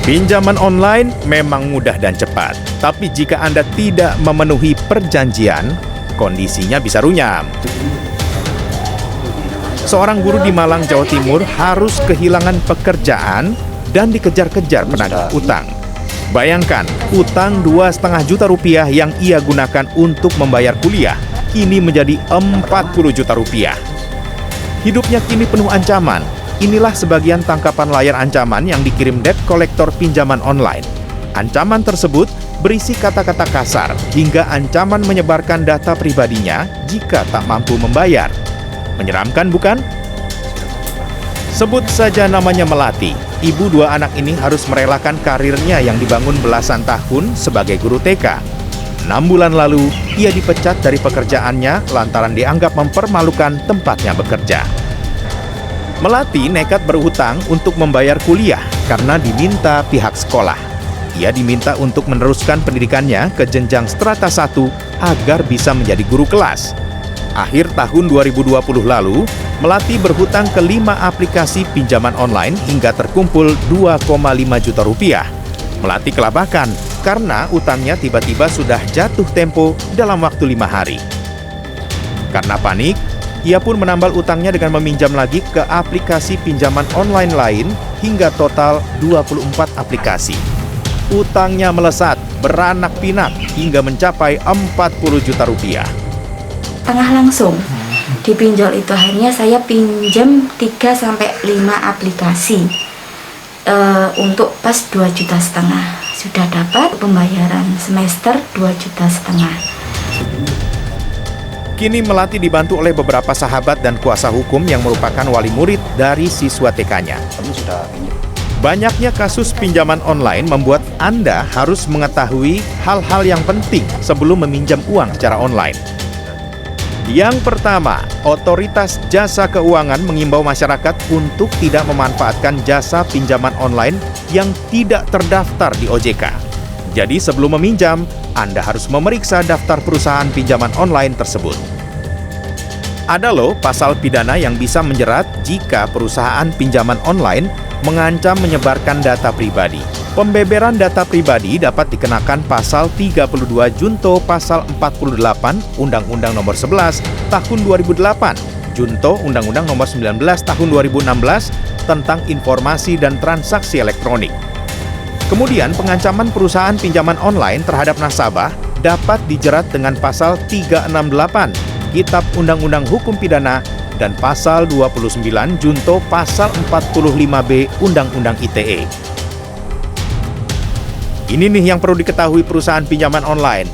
Pinjaman online memang mudah dan cepat, tapi jika Anda tidak memenuhi perjanjian, kondisinya bisa runyam. Seorang guru di Malang, Jawa Timur harus kehilangan pekerjaan dan dikejar-kejar penagih utang. Bayangkan, utang 2,5 juta rupiah yang ia gunakan untuk membayar kuliah, kini menjadi 40 juta rupiah. Hidupnya kini penuh ancaman. Inilah sebagian tangkapan layar ancaman yang dikirim debt collector pinjaman online. Ancaman tersebut berisi kata-kata kasar hingga ancaman menyebarkan data pribadinya jika tak mampu membayar. Menyeramkan bukan? Sebut saja namanya Melati. Ibu dua anak ini harus merelakan karirnya yang dibangun belasan tahun sebagai guru TK. 6 bulan lalu, ia dipecat dari pekerjaannya lantaran dianggap mempermalukan tempatnya bekerja. Melati nekat berhutang untuk membayar kuliah karena diminta pihak sekolah. Ia diminta untuk meneruskan pendidikannya ke jenjang strata 1 agar bisa menjadi guru kelas. Akhir tahun 2020 lalu, Melati berhutang ke 5 aplikasi pinjaman online hingga terkumpul 2,5 juta rupiah. Melati kelabakan karena utangnya tiba-tiba sudah jatuh tempo dalam waktu 5 hari. Karena panik, ia pun menambal utangnya dengan meminjam lagi ke aplikasi pinjaman online lain hingga total 24 aplikasi. Utangnya melesat, beranak pinak hingga mencapai 40 juta rupiah. Tengah langsung dipinjol itu, akhirnya saya pinjam 3-5 aplikasi untuk pas 2,5 juta. Sudah dapat pembayaran semester 2,5 juta. Kini Melati dibantu oleh beberapa sahabat dan kuasa hukum yang merupakan wali murid dari siswa TK-nya. Banyaknya kasus pinjaman online membuat Anda harus mengetahui hal-hal yang penting sebelum meminjam uang secara online. Yang pertama, Otoritas Jasa Keuangan mengimbau masyarakat untuk tidak memanfaatkan jasa pinjaman online yang tidak terdaftar di OJK. Jadi sebelum meminjam, Anda harus memeriksa daftar perusahaan pinjaman online tersebut. Ada loh pasal pidana yang bisa menjerat jika perusahaan pinjaman online mengancam menyebarkan data pribadi. Pembeberan data pribadi dapat dikenakan pasal 32 Junto pasal 48 Undang-Undang Nomor 11 Tahun 2008, Junto Undang-Undang Nomor 19 Tahun 2016 tentang informasi dan transaksi elektronik. Kemudian pengancaman perusahaan pinjaman online terhadap nasabah dapat dijerat dengan pasal 368 Kitab Undang-Undang Hukum Pidana dan pasal 29 Junto pasal 45B Undang-Undang ITE. Ini nih yang perlu diketahui perusahaan pinjaman online.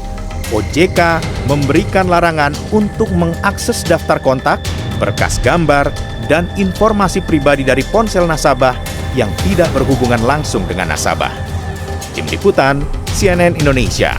OJK memberikan larangan untuk mengakses daftar kontak, berkas gambar, dan informasi pribadi dari ponsel nasabah yang tidak berhubungan langsung dengan nasabah. Tim Liputan, CNN Indonesia.